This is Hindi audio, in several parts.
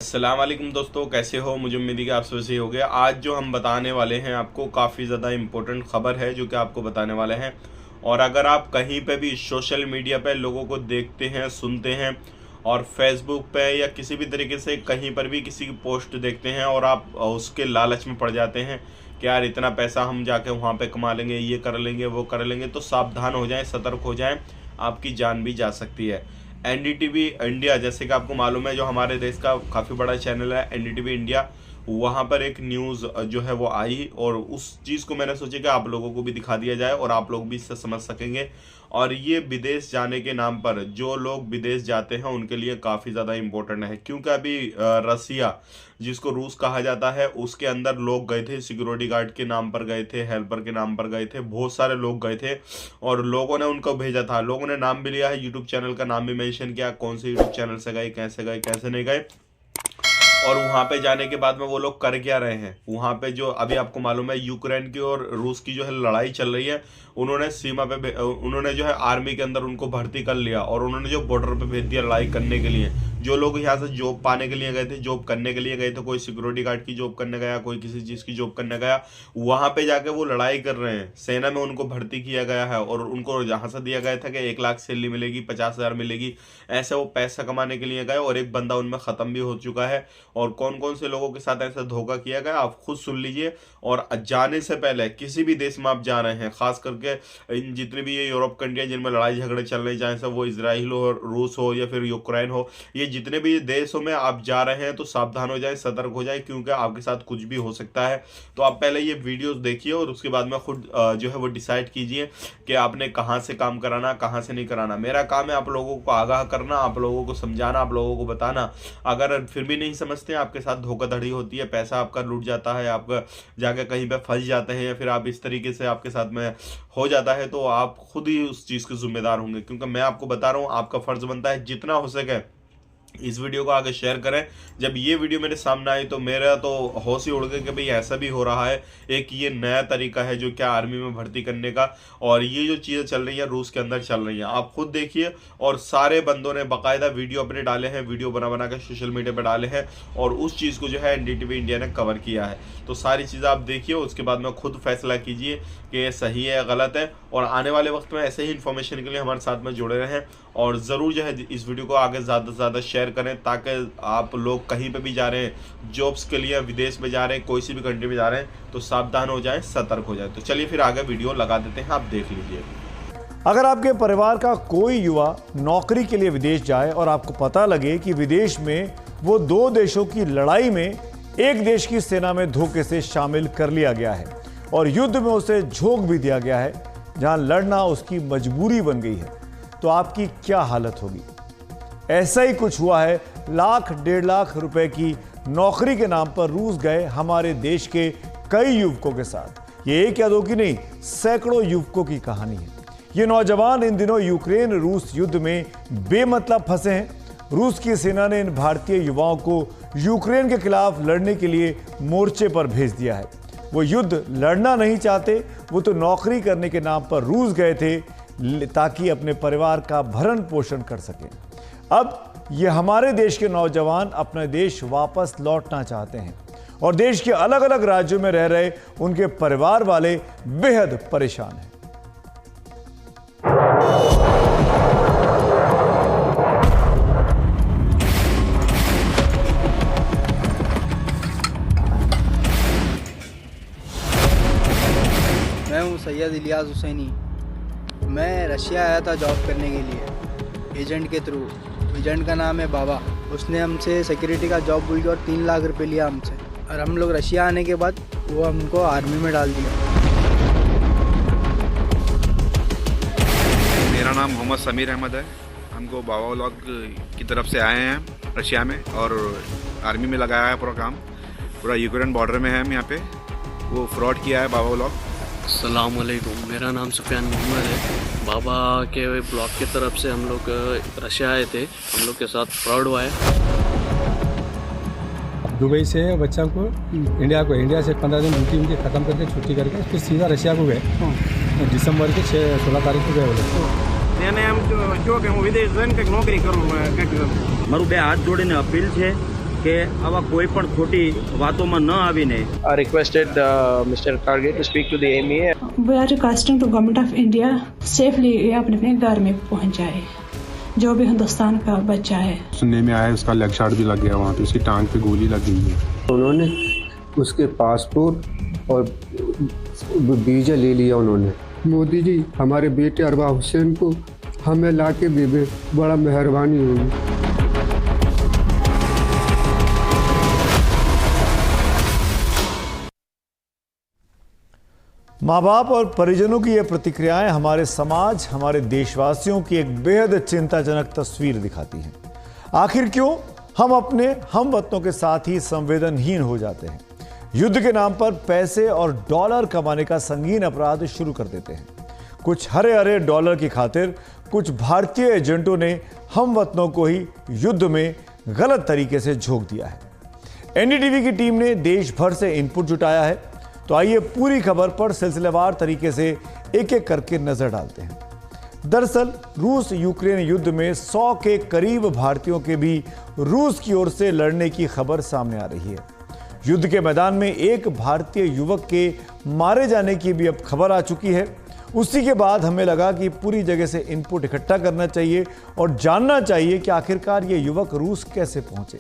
अस्सलाम वालेकुम दोस्तों, कैसे हो। मुझे उम्मीद है कि आप सब सही हो गए। आज जो हम बताने वाले हैं आपको काफ़ी ज़्यादा इम्पोर्टेंट खबर है जो कि आपको बताने वाले हैं। और अगर आप कहीं पे भी सोशल मीडिया पे लोगों को देखते हैं, सुनते हैं और फेसबुक पे या किसी भी तरीके से कहीं पर भी किसी की पोस्ट देखते हैं और आप उसके लालच में पड़ जाते हैं कि यार इतना पैसा हम जाके वहाँ पे कमा लेंगे, ये कर लेंगे, वो कर लेंगे, तो सावधान हो जाएं, सतर्क हो जाएं, आपकी जान भी जा सकती है। एनडीटीवी इंडिया, जैसे कि आपको मालूम है, जो हमारे देश का काफ़ी बड़ा चैनल है एनडीटीवी इंडिया, वहाँ पर एक न्यूज़ जो है वो आई और उस चीज़ को मैंने सोचा कि आप लोगों को भी दिखा दिया जाए और आप लोग भी इससे समझ सकेंगे। और ये विदेश जाने के नाम पर जो लोग विदेश जाते हैं उनके लिए काफ़ी ज़्यादा इम्पोर्टेंट है, क्योंकि अभी रसिया, जिसको रूस कहा जाता है, उसके अंदर लोग गए थे, सिक्योरिटी गार्ड के नाम पर गए थे, हेल्पर के नाम पर गए थे, बहुत सारे लोग गए थे और लोगों ने उनको भेजा था। लोगों ने नाम भी लिया है, यूट्यूब चैनल का नाम भी मेंशन किया, कौन से यूट्यूब चैनल से गए, कैसे नहीं गए। और वहाँ पे जाने के बाद में वो लोग कर क्या रहे हैं। वहाँ पे जो अभी आपको मालूम है यूक्रेन की और रूस की जो है लड़ाई चल रही है, उन्होंने सीमा पे उन्होंने जो है आर्मी के अंदर उनको भर्ती कर लिया और उन्होंने जो बॉर्डर पे भेज दिया लड़ाई करने के लिए। जो लोग यहाँ से जॉब पाने के लिए गए थे, जॉब करने के लिए गए थे, कोई सिक्योरिटी गार्ड की जॉब करने गया, कोई किसी चीज़ की जॉब करने गया, वहाँ पे जाके वो लड़ाई कर रहे हैं। सेना में उनको भर्ती किया गया है और उनको जहाँ से दिया गया था कि 1 लाख सैलरी मिलेगी, 50,000 मिलेगी, ऐसे वो पैसा कमाने के लिए गए और एक बंदा उनमें ख़त्म भी हो चुका है। और कौन कौन से लोगों के साथ ऐसा धोखा किया गया आप खुद सुन लीजिए। और जाने से पहले किसी भी देश में आप जा रहे हैं, खास करके इन जितने भी ये यूरोप कंट्रियाँ जिनमें लड़ाई झगड़े चल रहे हैं, चाहे से वो इजराइल हो, रूस हो या फिर यूक्रेन हो, ये जितने भी देशों में आप जा रहे हैं तो सावधान हो जाए, सतर्क हो जाए, क्योंकि आपके साथ कुछ भी हो सकता है। तो आप पहले ये वीडियोस देखिए और उसके बाद में खुद जो है वो डिसाइड कीजिए कि आपने कहाँ से काम कराना, कहाँ से नहीं कराना। मेरा काम है आप लोगों को आगाह करना, आप लोगों को समझाना, आप लोगों को बताना। अगर फिर भी नहीं समझते, आपके साथ धोखाधड़ी होती है, पैसा आपका लूट जाता है, आपका जाके कहीं पे फंस जाते हैं या फिर आप इस तरीके से आपके साथ में हो जाता है, तो आप खुद ही उस चीज़ के जिम्मेदार होंगे। क्योंकि मैं आपको बता रहा हूँ, आपका फर्ज बनता है जितना हो सके इस वीडियो को आगे शेयर करें। जब ये वीडियो मेरे सामने आई तो मेरा तो होश ही उड़ गया कि भाई ऐसा भी हो रहा है। एक ये नया तरीका है जो क्या आर्मी में भर्ती करने का, और ये जो चीज़ें चल रही हैं रूस के अंदर चल रही हैं, आप खुद देखिए। और सारे बंदों ने बाकायदा वीडियो अपने डाले हैं, वीडियो बना के सोशल मीडिया पर डाले हैं और उस चीज़ को जो है एनडीटीवी इंडिया ने कवर किया है। तो सारी चीज़ें आप देखिए, उसके बाद में खुद फैसला कीजिए कि ये सही है गलत है। और आने वाले वक्त में ऐसे ही इन्फॉर्मेशन के लिए हमारे साथ में जुड़े रहें और ज़रूर जो है इस वीडियो को आगे ज़्यादा से ज़्यादा शेयर करें, ताकि आप लोग कहीं पे भी जा रहे हैं, जॉब्स के लिए विदेश में जा रहे हैं, कोई सी भी कंट्री में जा रहे हैं, तो सावधान हो जाएं, सतर्क हो जाएं। तो चलिए फिर आगे वीडियो लगा देते हैं, आप देख लीजिए। अगर आपके परिवार का कोई युवा नौकरी के लिए विदेश जाए और आपको पता लगे कि विदेश में वो 2 देशों की लड़ाई में एक देश की सेना में धोखे से शामिल कर लिया गया है और युद्ध में उसे झोंक भी दिया गया है, जहां लड़ना उसकी मजबूरी बन गई है, तो आपकी क्या हालत होगी। ऐसा ही कुछ हुआ है लाख 1.5 लाख रुपए की नौकरी के नाम पर रूस गए हमारे देश के कई युवकों के साथ। ये एक या दो की नहीं, सैकड़ों युवकों की कहानी है। ये नौजवान इन दिनों यूक्रेन रूस युद्ध में बेमतलब फंसे हैं। रूस की सेना ने इन भारतीय युवाओं को यूक्रेन के खिलाफ लड़ने के लिए मोर्चे पर भेज दिया है। वो युद्ध लड़ना नहीं चाहते, वो तो नौकरी करने के नाम पर रूस गए थे ताकि अपने परिवार का भरण पोषण कर सकें। अब ये हमारे देश के नौजवान अपने देश वापस लौटना चाहते हैं और देश के अलग अलग राज्यों में रह रहे उनके परिवार वाले बेहद परेशान हैं। मैं हूँ सैयद इलियास हुसैनी। मैं रशिया आया था जॉब करने के लिए एजेंट के थ्रू। एजेंट का नाम है बाबा। उसने हमसे सिक्योरिटी का जॉब बोल के और 3 लाख रुपए लिया हमसे, और हम लोग रशिया आने के बाद वो हमको आर्मी में डाल दिया। मेरा नाम मोहम्मद समीर अहमद है। हमको बाबा व्लॉग की तरफ से आए हैं रशिया में और आर्मी में लगाया है पूरा काम। पूरा यूक्रेन बॉर्डर में है हम यहाँ पे। वो फ्रॉड किया है बाबा व्लॉग। अस्सलाम वालेकुम, मेरा नाम सुफियान मोहम्मद है। बाबा के ब्लॉग की तरफ से हम लोग रशिया आए थे, हम लोग के साथ फ्रॉड हुआ है। दुबई से बच्चा को इंडिया से 15 दिन ड्यूटी उनकी ख़त्म करके छुट्टी करके फिर सीधा रशिया को गए। दिसंबर के 16 तारीख को गए वो लोग। મારું બે હાથ જોડીને અપીલ છે કે આવા કોઈ પણ ખોટી વાતોમાં ન આવીને I requested Mr. Karge to speak to the MEA. We are requesting to Government of India safely ये अपने अपने घर में पहुंच जाए, जो भी हिंदुस्तान का बच्चा है। सुनने में आया उसका लेग शॉट भी लग गया, वहाँ पे उसकी टांग पे गोली लग गई है। उन्होंने उसके पासपोर्ट और वीज़ा ले लिया उन्होंने। मोदी जी हमारे बेटे अरबा हुसैन को हमें ला के दे दे, बड़ा मेहरबानी होगी। माँ बाप और परिजनों की ये प्रतिक्रियाएं हमारे समाज, हमारे देशवासियों की एक बेहद चिंताजनक तस्वीर दिखाती हैं। आखिर क्यों हम अपने हमवतनों के साथ ही संवेदनहीन हो जाते हैं, युद्ध के नाम पर पैसे और डॉलर कमाने का संगीन अपराध शुरू कर देते हैं। कुछ हरे हरे डॉलर की खातिर कुछ भारतीय एजेंटों ने हमवतनों को ही युद्ध में गलत तरीके से झोंक दिया है। एनडीटीवी की टीम ने देश भर से इनपुट जुटाया है, तो आइए पूरी खबर पर सिलसिलेवार तरीके से एक एक करके नजर डालते हैं। दरअसल रूस यूक्रेन युद्ध में 100 के करीब भारतीयों के भी रूस की ओर से लड़ने की खबर सामने आ रही है। युद्ध के मैदान में एक भारतीय युवक के मारे जाने की भी अब खबर आ चुकी है। उसी के बाद हमें लगा कि पूरी जगह से इनपुट इकट्ठा करना चाहिए और जानना चाहिए कि आखिरकार ये युवक रूस कैसे पहुंचे।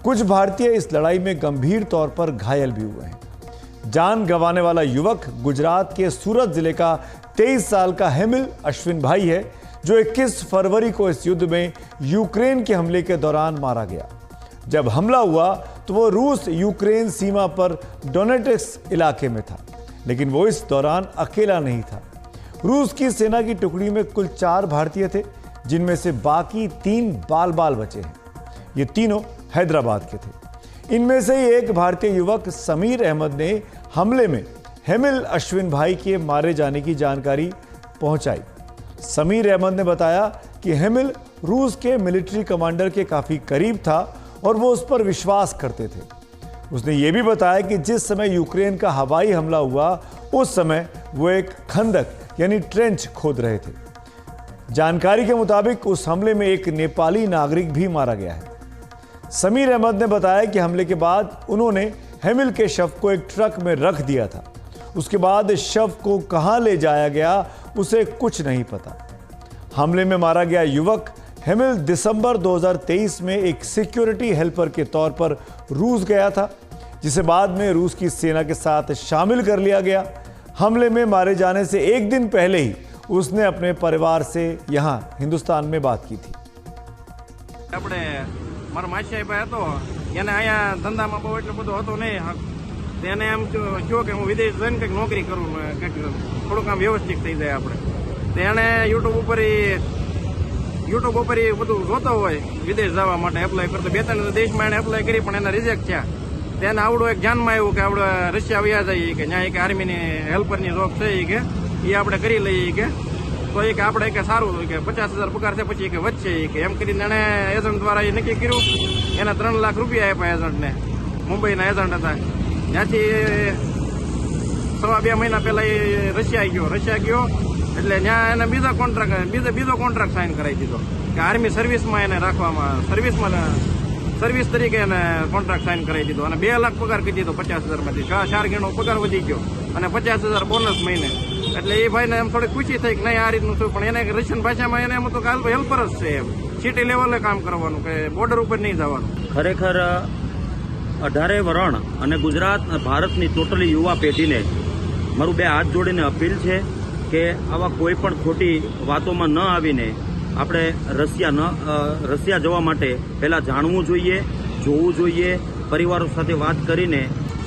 कुछ भारतीय इस लड़ाई में गंभीर तौर पर घायल भी हुए हैं। जान गंवाने वाला युवक गुजरात के सूरत जिले का 23 साल का हेमिल अश्विन भाई है, जो 21 फरवरी को इस युद्ध में यूक्रेन के हमले के दौरान मारा गया। जब हमला हुआ तो वो रूस यूक्रेन सीमा पर डोनेट्स्क इलाके में था, लेकिन वो इस दौरान अकेला नहीं था। रूस की सेना की टुकड़ी में कुल 4 भारतीय थे, जिनमें से बाकी 3 बाल बचे हैं। ये तीनों हैदराबाद के थे। इनमें से ही एक भारतीय युवक समीर अहमद ने हमले में हेमिल अश्विन भाई के मारे जाने की जानकारी पहुंचाई। समीर अहमद ने बताया कि हेमिल रूस के मिलिट्री कमांडर के काफी करीब था और वो उस पर विश्वास करते थे। उसने ये भी बताया कि जिस समय यूक्रेन का हवाई हमला हुआ, उस समय वो एक खंदक यानी ट्रेंच खोद रहे थे। जानकारी के मुताबिक उस हमले में एक नेपाली नागरिक भी मारा गया है। समीर अहमद ने बताया कि हमले के बाद उन्होंने हेमिल के शव को एक ट्रक में रख दिया था। उसके बाद शव को कहां ले जाया गया उसे कुछ नहीं पता। हमले में मारा गया युवक हेमिल दिसंबर 2023 में एक सिक्योरिटी हेल्पर के तौर पर रूस गया था, जिसे बाद में रूस की सेना के साथ शामिल कर लिया गया। हमले में मारे जाने से एक दिन पहले ही उसने अपने परिवार से यहाँ हिंदुस्तान में बात की थी। મારા માસી સાહેબ હતો એને અહીંયા ધંધામાં બહુ એટલું બધું હતું નહીં, તેને એમ કહ્યું કે હું વિદેશ જઈને કંઈક નોકરી કરું, કંઈક થોડુંક આમ વ્યવસ્થિત થઈ જાય આપણે. તો એને યુટ્યુબ ઉપર એ બધું જોતો હોય વિદેશ જવા માટે એપ્લાય કરતો. 2-3 દેશમાં એને એપ્લાય કરી પણ એના રિજેક્ટ થયા. તેને આવડું એક ધ્યાનમાં આવ્યું કે આપણે રશિયા વ્યા જઈએ, કે ત્યાં એક આર્મીની હેલ્પરની જોબ છે કે એ આપણે કરી લઈએ કે તો એ કે આપણે કે સારું કે 50,000 પગાર છે પછી કે વધશે કે એમ કરીને એણે એજન્ટ દ્વારા એ નક્કી કર્યું. એના 3 લાખ રૂપિયા આપ્યા એજન્ટને, મુંબઈના એજન્ટ હતા. ત્યાંથી 2 મહિના પહેલા એ રશિયા ગયો એટલે ત્યાં એને બીજો કોન્ટ્રાક્ટ સાઇન કરાવી દીધો કે આર્મી સર્વિસમાં એને રાખવામાં, સર્વિસ તરીકે એને કોન્ટ્રાક્ટ સાઇન કરાવી દીધો અને 2 લાખ પગાર કરી દીધો 50,000માંથી. 4 ગણો પગાર વધી ગયો અને 50,000 બોનસ મહિને. એટલે એ ભાઈને એમ થોડી ખુશી થઈ કે નહીં આ રીતનું શું, પણ એને રશિયન ભાષામાં એને એમ તો હેલ્પર જ છે, એમ સિટી લેવલે કામ કરવાનું, કે બોર્ડર ઉપર નહીં જવાનું. ખરેખર 18 વરણ અને ગુજરાત ભારતની ટોટલી યુવા પેઢીને મારું 2 હાથ જોડીને અપીલ છે કે આવા કોઈ પણ ખોટી વાતોમાં ન આવીને આપણે રશિયા જવા માટે પહેલાં જાણવું જોઈએ, જોવું જોઈએ. પરિવારો સાથે વાત કરીને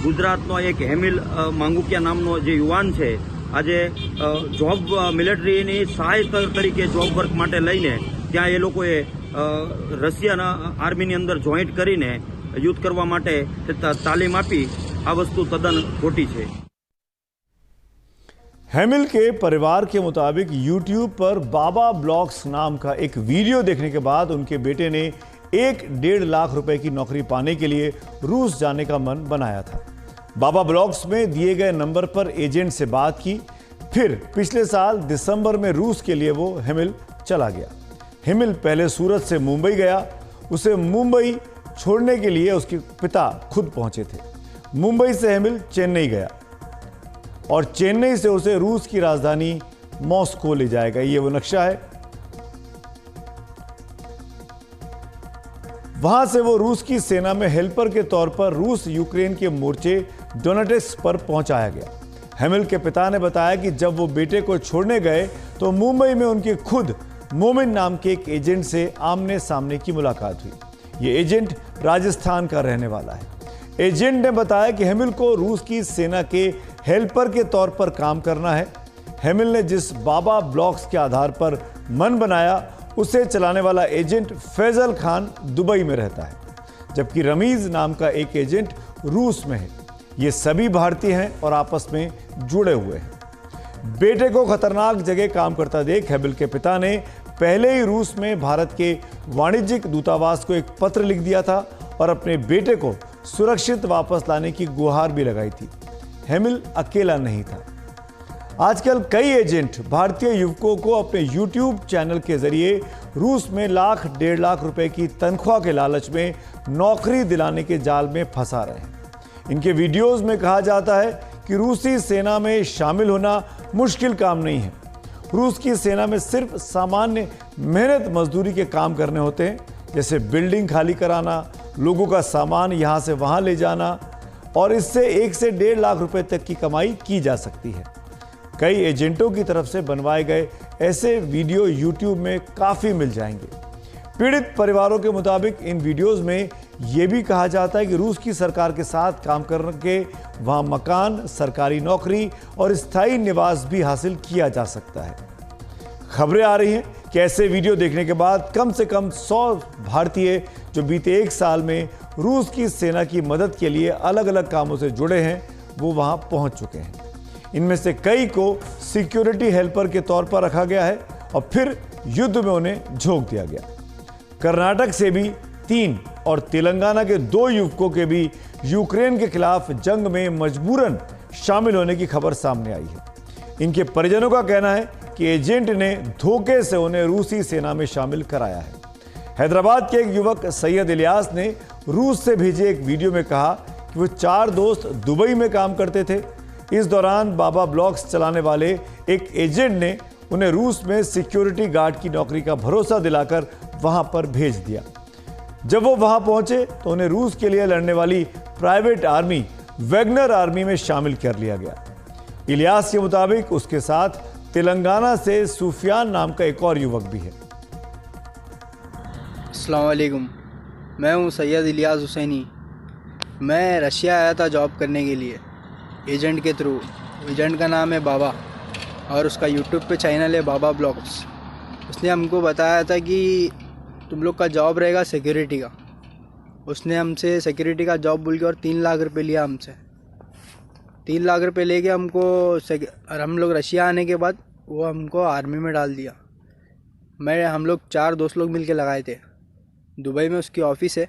ગુજરાતનો એક હેમિલ માંગુકિયા નામનો જે યુવાન છે, આજે જોબ મિલિટરીની સહાય તરીકે જોબ વર્ક માટે લઈને ત્યાં એ લોકોએ રશિયાના આર્મીની અંદર જોઈન્ટ કરીને યુદ્ધ કરવા માટે તાલીમ આપી. આ વસ્તુ તદ્દન ખોટી છે. हेमिल के परिवार के मुताबिक YouTube पर बाबा ब्लॉग्स नाम का एक वीडियो देखने के बाद उनके बेटे ने 1-1.5 लाख रुपए की नौकरी पाने के लिए रूस जाने का मन बनाया था। बाबा ब्लॉग्स में दिए गए नंबर पर एजेंट से बात की, फिर पिछले साल दिसंबर में रूस के लिए वो हेमिल चला गया। हेमिल पहले सूरत से मुंबई गया, उसे मुंबई छोड़ने के लिए उसके पिता खुद पहुंचे थे। मुंबई से हेमिल चेन्नई गया और चेन्नई से उसे रूस की राजधानी मॉस्को ले जाएगा। ये वो नक्शा है। वहां से वो रूस की सेना में हेल्पर के तौर पर रूस यूक्रेन के मोर्चे डोनेट्स्क पर पहुंचाया गया। हेमिल के पिता ने बताया कि जब वो बेटे को छोड़ने गए तो मुंबई में उनके खुद मोमिन नाम के एक एजेंट से आमने सामने की मुलाकात हुई। ये एजेंट राजस्थान का रहने वाला है। एजेंट ने बताया कि हेमिल को रूस की सेना के हेल्पर के तौर पर काम करना है। हेमिल ने जिस बाबा ब्लॉग्स के आधार पर मन बनाया उसे चलाने वाला एजेंट फैजल खान दुबई में रहता है, जबकि रमीज नाम का एक एजेंट रूस में है। ये सभी भारतीय हैं और आपस में जुड़े हुए हैं। बेटे को खतरनाक जगह काम करता देख हेमिल के पिता ने पहले ही रूस में भारत के वाणिज्यिक दूतावास को एक पत्र लिख दिया था और अपने बेटे को सुरक्षित वापस लाने की गुहार भी लगाई थी। हेमिल अकेला नहीं था। आजकल कई एजेंट भारतीय युवकों को अपने YouTube चैनल के जरिए रूस में लाख 1.5 लाख रुपए की तनख्वाह के लालच में नौकरी दिलाने के जाल में फंसा रहे हैं। इनके वीडियोस में कहा जाता है कि रूसी सेना में शामिल होना मुश्किल काम नहीं है। रूस की सेना में सिर्फ सामान्य मेहनत मजदूरी के काम करने होते हैं, जैसे बिल्डिंग खाली कराना, लोगों का सामान यहाँ से वहाँ ले जाना, और इससे 1 से 1.5 लाख रुपए तक की कमाई की जा सकती है। कई एजेंटों की तरफ से बनवाए गए ऐसे वीडियो YouTube में काफ़ी मिल जाएंगे। पीड़ित परिवारों के मुताबिक इन वीडियोस में यह भी कहा जाता है कि रूस की सरकार के साथ काम करके वहां मकान, सरकारी नौकरी और स्थायी निवास भी हासिल किया जा सकता है। खबरें आ रही हैं कि ऐसे वीडियो देखने के बाद कम से कम 100 भारतीय जो बीते 1 साल में रूस की सेना की मदद के लिए अलग अलग कामों से जुड़े हैं, वो वहां पहुंच चुके हैं। इनमें से कई को सिक्योरिटी हेल्पर के तौर पर रखा गया है और फिर युद्ध में उन्हें झोंक दिया गया। कर्नाटक से भी 3 और तेलंगाना के 2 युवकों के भी यूक्रेन के खिलाफ जंग में मजबूरन शामिल होने की खबर सामने आई है। इनके परिजनों का कहना है कि एजेंट ने धोखे से उन्हें रूसी सेना में शामिल कराया है। हैदराबाद के एक युवक सैयद इलियास ने रूस से भेजे एक वीडियो में कहा कि वो 4 दोस्त दुबई में काम करते थे। इस दौरान बाबा ब्लॉग्स चलाने वाले एक एजेंट ने उन्हें रूस में सिक्योरिटी गार्ड की नौकरी का भरोसा दिलाकर वहां पर भेज दिया। जब वो वहां पहुंचे तो उन्हें रूस के लिए लड़ने वाली प्राइवेट आर्मी वैगनर आर्मी में शामिल कर लिया गया। इलियास के मुताबिक उसके साथ तेलंगाना से सुफियान नाम का एक और युवक भी है। अस्सलाम वालेकुम, मैं हूं सैयद इलियास हुसैनी। मैं रशिया आया था जॉब करने के लिए एजेंट के थ्रू। एजेंट का नाम है बाबा और उसका यूट्यूब पे चैनल है बाबा ब्लॉग्स। उसने हमको बताया था कि तुम लोग का जॉब रहेगा सिक्योरिटी का। उसने हमसे सिक्योरिटी का जॉब बोल के और 3 लाख रुपए लिया हमसे। 3 लाख रुपए लेके हमको और हम लोग रशिया आने के बाद वो हमको आर्मी में डाल दिया। हम लोग 4 दोस्त लोग मिल के लगाए थे। दुबई में उसकी ऑफ़िस है,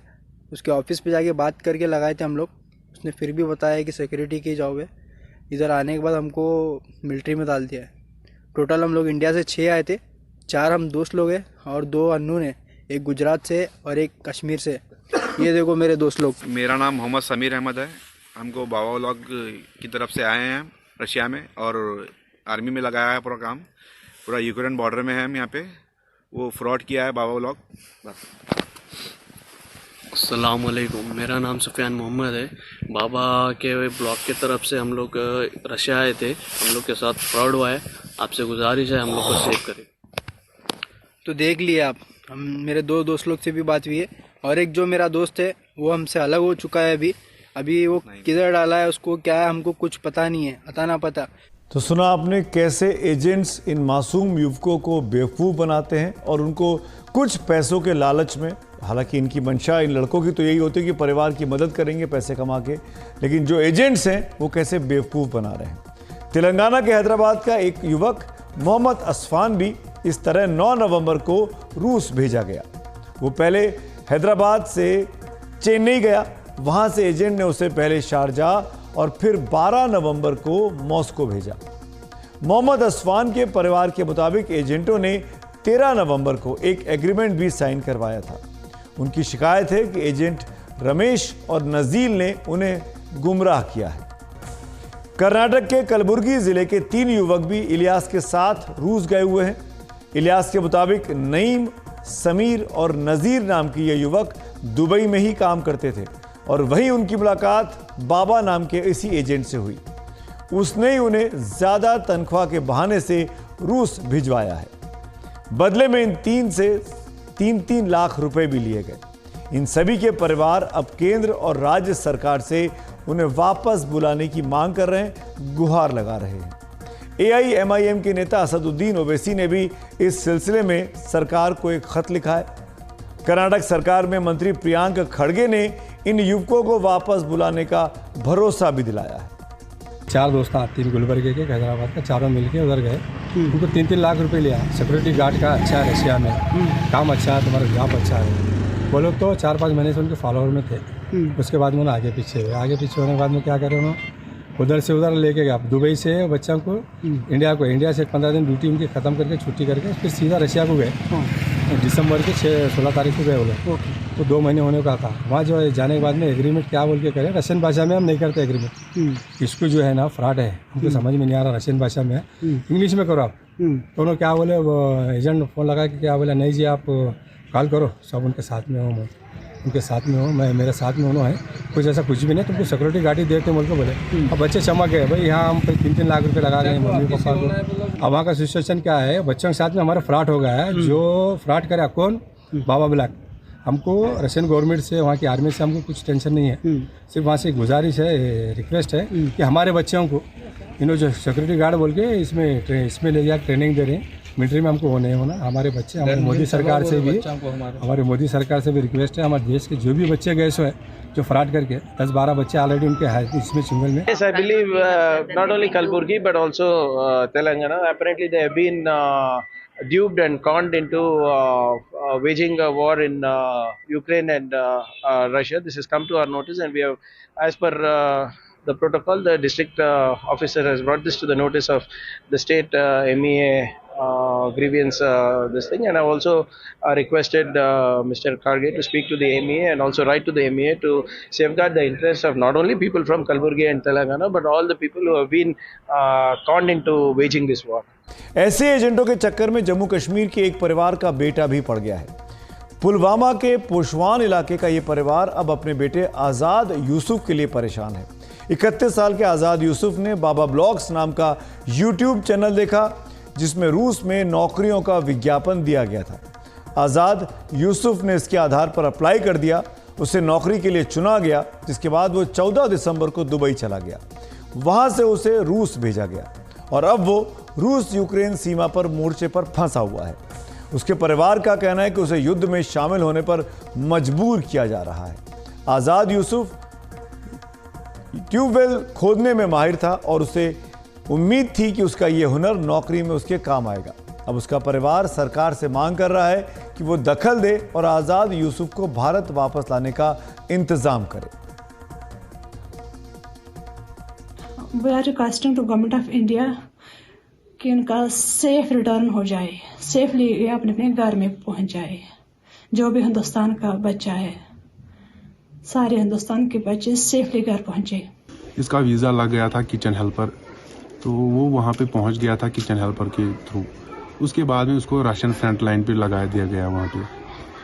उसके ऑफ़िस पे जाके बात करके लगाए थे हम लोग। उसने फिर भी बताया कि सिक्योरिटी की जॉब है। इधर आने के बाद हमको मिलिट्री में डाल दिया है। टोटल हम लोग इंडिया से 6 आए थे, 4 हम दोस्त लोग हैं और 2 अननोन है, एक गुजरात से और एक कश्मीर से। ये देखो मेरे दोस्त लोग। मेरा नाम मोहम्मद समीर अहमद है। हमको बाबा व्लॉग की तरफ से आए हैं रशिया में और आर्मी में लगाया है पूरा काम। पूरा यूक्रेन बॉर्डर में है हम यहाँ पे। वो फ्रॉड किया है बाबा व्लॉग। अस्सलाम वालेकुम, मेरा नाम सुफियान मोहम्मद है। बाबा के ब्लॉग की तरफ से हम लोग रशिया आए थे। हम लोग के साथ फ्रॉड हुआ है। आपसे गुजारिश है हम लोग को सेव करें। तो देख लिए आप, हम मेरे 2 दोस्त लोग से भी बात हुई है और एक जो मेरा दोस्त है वो हमसे अलग हो चुका है। अभी वो किधर डाला है, उसको क्या है हमको कुछ पता नहीं है, अता ना पता। तो सुना आपने कैसे एजेंट्स इन मासूम युवकों को बेवकूफ़ बनाते हैं और उनको कुछ पैसों के लालच में, हालांकि इनकी मंशा इन लड़कों की तो यही होती है कि परिवार की मदद करेंगे पैसे कमा के, लेकिन जो एजेंट्स हैं वो कैसे बेवकूफ़ बना रहे हैं। तेलंगाना के हैदराबाद का एक युवक मोहम्मद असफान भी इस तरह 9 नवंबर को रूस भेजा गया। वो पहले हैदराबाद से चेन्नई गया, वहाँ से एजेंट ने उसे पहले शारजाह और फिर 12 नवंबर को मॉस्को भेजा। मोहम्मद असफान के परिवार के मुताबिक एजेंटों ने 13 नवंबर को एक एग्रीमेंट भी साइन करवाया था। उनकी शिकायत है कि एजेंट रमेश और नजील ने उन्हें गुमराह किया है। कर्नाटक के कलबुर्गी जिले के 3 युवक भी इलियास के साथ रूस गए हुए हैं। इलियास के मुताबिक नईम, समीर और नजीर नाम के ये युवक दुबई में ही काम करते थे और वहीं उनकी मुलाकात बाबा नाम के इसी एजेंट से हुई। उसने ही उन्हें ज्यादा तनख्वाह के बहाने से रूस भिजवाया है। बदले में इन 3 से 3-3 लाख रुपए भी लिए गए। इन सभी के परिवार अब केंद्र और राज्य सरकार से उन्हें वापस बुलाने की मांग कर रहे हैं, गुहार लगा रहे हैं। AIMIM के नेता असदुद्दीन ओवैसी ने भी इस सिलसिले में सरकार को एक खत लिखा है। कर्नाटक सरकार में मंत्री प्रियांक खड़गे ने इन युवकों को वापस बुलाने का भरोसा भी दिलाया है। 4 दोस्त 3 गुलबर्गे के हैदराबाद का, चारों मिलके उधर गए। उनको 3-3 लाख रुपए लिया। सिक्योरिटी गार्ड का अच्छा है रशिया में, काम अच्छा है, तुम्हारा जॉब अच्छा है। वो लोग तो 4-5 महीने से उनके फॉलोअर में थे। उसके बाद में आगे पीछे होने के बाद में क्या करें, उन्होंने उधर से उधर लेके गया दुबई से बच्चों को इंडिया से 15 दिन ड्यूटी उनकी ख़त्म करके छुट्टी करके फिर सीधा रशिया को गए। दिसंबर के 16 तारीख को गए वो लोग। तो 2 महीने होने का था। वहाँ जो है जाने के बाद में एग्रीमेंट क्या बोल के करें, रशियन भाषा में हम नहीं करते एग्रीमेंट। इसको जो है ना फ्रॉड है, हमको समझ में नहीं आ रहा। रशियन भाषा में इंग्लिश में करो आप। तो उन्होंने क्या बोले, वो एजेंट फ़ोन लगा के क्या बोला, नहीं जी आप कॉल करो, सब उनके साथ में हो, मैं उनके साथ में हूँ, मैं मेरे साथ में उन्होंने है, कुछ ऐसा कुछ भी नहीं, तुमको सिक्योरिटी गाड़ी देते बोल के बोले। अब बच्चे चमक गए, भाई यहाँ हम 3-3 लाख रुपए लगा रहे हैं मम्मी पापा को। अब वहाँ का सिचुएशन क्या है, बच्चों के साथ में हमारा फ्रॉड हो गया है। जो फ्रॉड करे कौन, बाबा ब्लैक। हमको रशियन गवर्नमेंट से, वहाँ की आर्मी से हमको कुछ टेंशन नहीं है। सिर्फ वहाँ से गुजारिश है, रिक्वेस्ट है कि हमारे बच्चों को इन्होंने जो सिक्योरिटी गार्ड बोल के इसमें ले जाकर ट्रेनिंग दे रहे हैं। मिलिट्री में हमको होने होना, हमारे बच्चे, हमारे मोदी सरकार से भी रिक्वेस्ट है, हमारे देश के जो भी बच्चे गए सो है जो फ्रॉड करके 10-12 बच्चे ऑलरेडी उनके हैं इसमें चुंगल में। Yes, I believe not only Kalburgi but also Telangana. Apparently they have been duped and conned into waging a war in Ukraine and Russia. This has come to our notice, and we have, as per the protocol, the district officer has brought this to the notice of the state MEA grievance this thing, and I also requested Mr. Karge to speak to the MEA and also write to the MEA to safeguard the interests of not only people from Kalburgi and Telangana but all the people who have been conned into waging this war. ऐसे एजेंटों के चक्कर में जम्मू कश्मीर के एक परिवार का बेटा भी पड़ गया है। पुलवामा के पोशवान इलाके का ये परिवार अब अपने बेटे आज़ाद यूसुफ के लिए परेशान है। 31 साल के आज़ाद यूसुफ ने बाबा ब्लॉग्स नाम का YouTube चैनल देखा जिसमें रूस में नौकरियों का विज्ञापन दिया गया था। आज़ाद यूसुफ ने इसके आधार पर अप्लाई कर दिया, उसे नौकरी के लिए चुना गया, जिसके बाद वो 14 दिसंबर को दुबई चला गया। वहां से उसे रूस भेजा गया और अब वो रूस यूक्रेन सीमा पर मोर्चे पर फंसा हुआ है। उसके परिवार का कहना है कि उसे युद्ध में शामिल होने पर मजबूर किया जा रहा है। आज़ाद यूसुफ ट्यूबवेल खोदने में माहिर था और उसे उम्मीद थी कि उसका यह हुनर नौकरी में उसके काम आएगा। अब उसका परिवार सरकार से मांग कर रहा है कि वो दखल दे और आज़ाद यूसुफ को भारत वापस लाने का इंतजाम करे। We are requesting to government of India कि उनका सेफ रिटर्न हो जाए, सेफली अपने अपने घर में पहुंच जाए। जो भी हिंदुस्तान का बच्चा है, सारे हिंदुस्तान के बच्चे सेफली घर पहुंचे। इसका वीज़ा लग गया था किचन हेल्पर, तो वो वहाँ पे पहुँच गया था किचन हेल्पर के थ्रू। उसके बाद में उसको राशन फ्रंट लाइन पे लगा दिया गया वहाँ पे।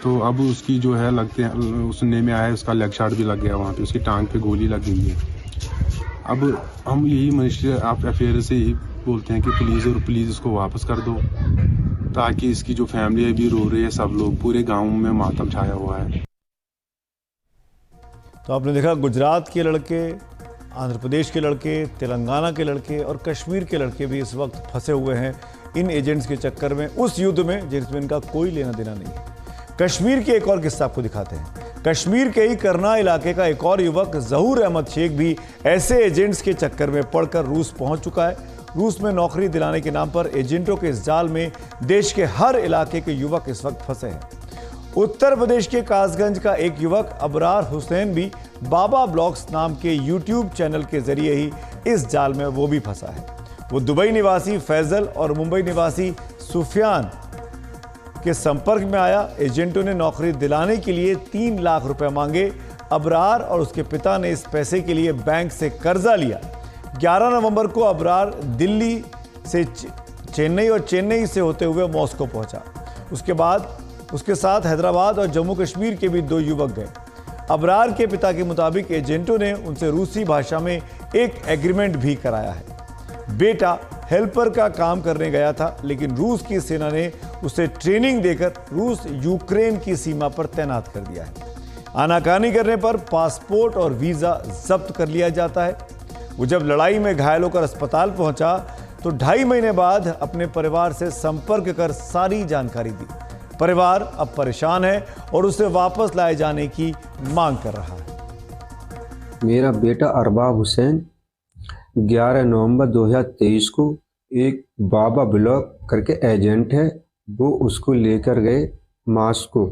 तो अब उसकी जो है लगते हैं सुनने में आया उसका लेग शॉट भी लग गया वहाँ पे, उसकी टांग पे गोली लग गई है। अब हम यही मिनिस्ट्री ऑफ अफेयर से यही बोलते हैं कि प्लीज़ इसको वापस कर दो, ताकि इसकी जो फैमिली भी रो रही है, सब लोग पूरे गाँव में मातम छाया हुआ है। तो आपने देखा गुजरात के लड़के, आंध्र प्रदेश के लड़के, तेलंगाना के लड़के और कश्मीर के लड़के भी इस वक्त फंसे हुए हैं इन एजेंट्स के चक्कर में, उस युद्ध में जिसमें इनका कोई लेना देना नहीं है। कश्मीर के एक और किस्सा आपको दिखाते हैं। कश्मीर के ही करना इलाके का एक और युवक जहूर अहमद शेख भी ऐसे एजेंट्स के चक्कर में पड़कर रूस पहुंच चुका है। रूस में नौकरी दिलाने के नाम पर एजेंटों के इस जाल में देश के हर इलाके के युवक इस वक्त फंसे हैं। उत्तर प्रदेश के कासगंज का एक युवक अबरार हुसैन भी बाबा ब्लॉग्स नाम के YouTube चैनल के जरिए ही इस जाल में वो भी फंसा है। वो दुबई निवासी फैजल और मुंबई निवासी सुफियान के संपर्क में आया। एजेंटों ने नौकरी दिलाने के लिए 3 लाख रुपए मांगे। अबरार और उसके पिता ने इस पैसे के लिए बैंक से कर्जा लिया। 11 नवंबर को अबरार दिल्ली से चेन्नई और चेन्नई से होते हुए मॉस्को पहुंचा। उसके बाद उसके साथ हैदराबाद और जम्मू कश्मीर के भी 2 युवक गए। अबरार के पिता के मुताबिक एजेंटों ने उनसे रूसी भाषा में एक एग्रीमेंट भी कराया है। बेटा हेल्पर का काम करने गया था, लेकिन रूस की सेना ने उसे ट्रेनिंग देकर रूस यूक्रेन की सीमा पर तैनात कर दिया है। आनाकानी करने पर पासपोर्ट और वीजा जब्त कर लिया जाता है। वो जब लड़ाई में घायल होकर अस्पताल पहुंचा तो 2.5 महीने बाद अपने परिवार से संपर्क कर सारी जानकारी दी। परिवार अब परेशान है और उसे वापस लाए जाने की मांग कर रहा है। मेरा बेटा अरबाब हुसैन 11 नवंबर 2023 को एक बाबा ब्लॉक करके एजेंट है, वो उसको लेकर गए मॉस्को,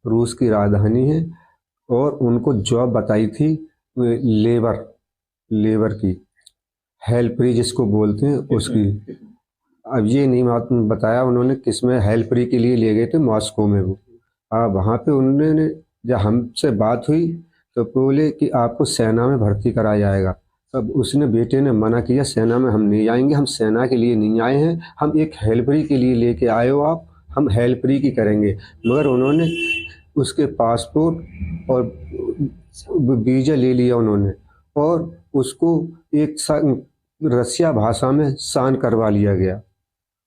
रूस की राजधानी है, और उनको जॉब बताई थी लेबर की, हेल्परी जिसको बोलते हैं उसकी। अब ये नहीं बताया उन्होंने किस में हेल्परी के लिए ले गए थे मॉस्को में। वो वहाँ पे उन्होंने जब हमसे बात हुई तो बोले कि आपको सेना में भर्ती कराया जाएगा। तब उसने बेटे ने मना किया, सेना में हम नहीं आएंगे, हम सेना के लिए नहीं आए हैं, हम एक हेल्परी के लिए लेके आए हो आप, हम हेल्परी की करेंगे। मगर उन्होंने उसके पासपोर्ट और वीज़ा ले लिया उन्होंने, और उसको एक रसिया भाषा में साइन करवा लिया गया,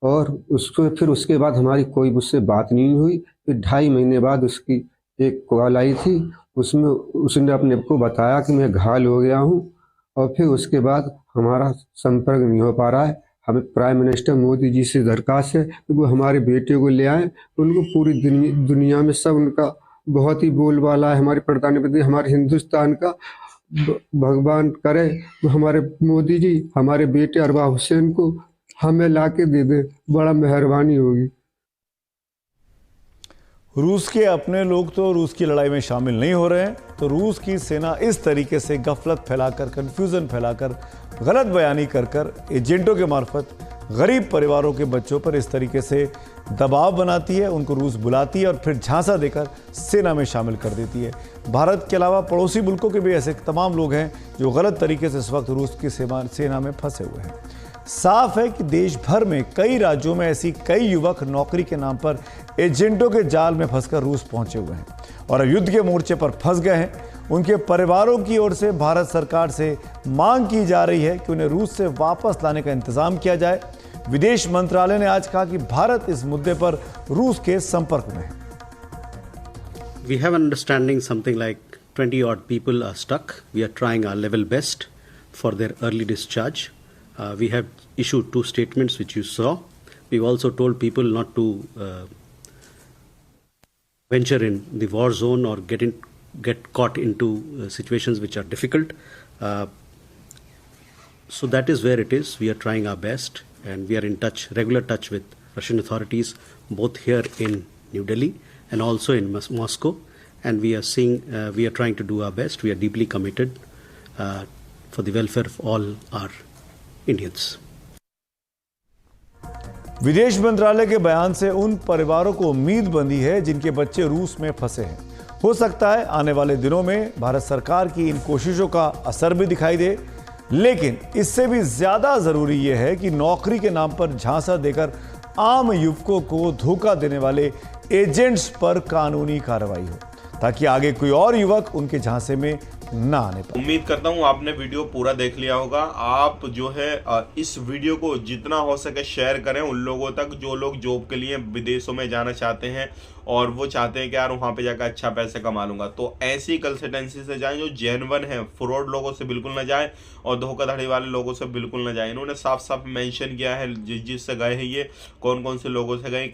और उसको फिर उसके बाद हमारी कोई उससे बात नहीं हुई। फिर 2.5 महीने बाद उसकी एक कॉल आई थी, उसमें उसने अपने को बताया कि मैं घायल हो गया हूँ, और फिर उसके बाद हमारा संपर्क नहीं हो पा रहा है। हमें प्राइम मिनिस्टर मोदी जी से दरख्वास्त है कि वो हमारे बेटे को ले आए। उनको पूरी दुनिया में सब उनका बहुत ही बोलबाला है, हमारे प्रधानमंत्री हमारे हिंदुस्तान का। भगवान करे तो हमारे मोदी जी हमारे बेटे अरबाब हुसैन को हमें लाके दे दे, बड़ा मेहरबानी होगी। रूस के अपने लोग तो रूस की लड़ाई में शामिल नहीं हो रहे हैं, तो रूस की सेना इस तरीके से गफलत फैलाकर, कंफ्यूजन फैलाकर, गलत बयानी कर एजेंटों के मार्फत गरीब परिवारों के बच्चों पर इस तरीके से दबाव बनाती है, उनको रूस बुलाती है और फिर झांसा देकर सेना में शामिल कर देती है। भारत के अलावा पड़ोसी मुल्कों के भी ऐसे तमाम लोग हैं जो गलत तरीके से इस वक्त रूस की सेना में फंसे हुए हैं। साफ है कि देश भर में कई राज्यों में ऐसी कई युवक नौकरी के नाम पर एजेंटों के जाल में फंसकर रूस पहुंचे हुए हैं और अब युद्ध के मोर्चे पर फंस गए हैं। उनके परिवारों की ओर से भारत सरकार से मांग की जा रही है कि उन्हें रूस से वापस लाने का इंतजाम किया जाए। विदेश मंत्रालय ने आज कहा कि भारत इस मुद्दे पर रूस के संपर्क में है। We have an understanding something like 20 odd people are stuck. We are trying our level best for their early discharge. We have issued 2 statements which you saw. We've also told people not to venture in the war zone or get caught into situations which are difficult. So that is where it is. We are trying our best, and we are in regular touch with Russian authorities, both here in New Delhi and also in Moscow. And we are trying to do our best. We are deeply committed for the welfare of all our Indians. विदेश मंत्रालय के बयान से उन परिवारों को उम्मीद बंधी है जिनके बच्चे रूस में फंसे हैं। हो सकता है आने वाले दिनों में भारत सरकार की इन कोशिशों का असर भी दिखाई दे, लेकिन इससे भी ज्यादा जरूरी यह है कि नौकरी के नाम पर झांसा देकर आम युवकों को धोखा देने वाले एजेंट्स पर कानूनी कार्रवाई हो, ताकि आगे कोई और युवक उनके झांसे में ना आने पाए। उम्मीद करता हूँ आपने वीडियो पूरा देख लिया होगा। आप जो है इस वीडियो को जितना हो सके शेयर करें उन लोगों तक जो लोग जॉब के लिए विदेशों में जाना चाहते हैं और वो चाहते हैं कि यार वहाँ पे जाकर अच्छा पैसे कमा लूंगा। तो ऐसी कंसल्टेंसी से जाएं जो जेन्युइन है, फ्रॉड लोगों से बिल्कुल ना जाएं और धोखाधड़ी वाले लोगों से बिल्कुल ना जाएं। इन्होंने साफ साफ मेंशन किया है जिससे गए हैं ये, कौन कौन से लोगों से गए,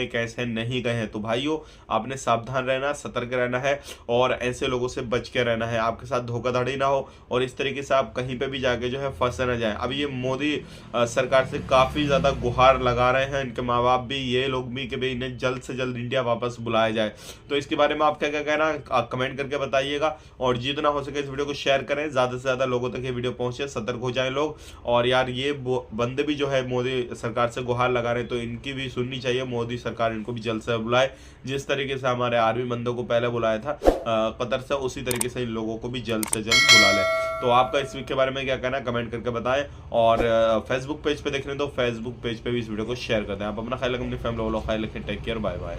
कैसे नहीं गए हैं। तो भाइयों आपने सावधान रहना, सतर्क रहना है और ऐसे लोगों से बच के रहना है। आपके साथ धोखाधड़ी ना हो और इस तरीके से आप कहीं पे भी जाके जो है फंस ना जाए। अब ये मोदी सरकार से काफ़ी ज़्यादा गुहार लगा रहे हैं, इनके माँ बाप भी, ये लोग भी, कि भाई इन्हें जल्द से जल्द इंडिया वापस बुलाया जाए। तो इसके बारे में आपका क्या कहना है कमेंट करके बताइएगा, और जितना हो सके इस वीडियो को शेयर करें, ज़्यादा से ज़्यादा लोगों तक ये वीडियो पहुंचे, सतर्क हो जाएं लोग। और यार ये बंदे भी जो है मोदी सरकार से गुहार लगा रहे हैं, तो इनकी भी सुननी चाहिए, मोदी सरकार इनको भी जल्द से बुलाए। जिस तरीके से हमारे आर्मी बंदों को पहले बुलाया था कतर से, उसी तरीके से इन लोगों को भी जल्द से जल्द बुला ले। तो आपका इस वीक के बारे में क्या कहना है कमेंट करके बताएं, और फेसबुक पेज पे देख रहे हैं तो फेसबुक पेज पे भी इस वीडियो को शेयर कर दें। आप अपना ख्याल रखें, अपनी फैमिली वालों का ख्याल रखें। Take care, bye bye.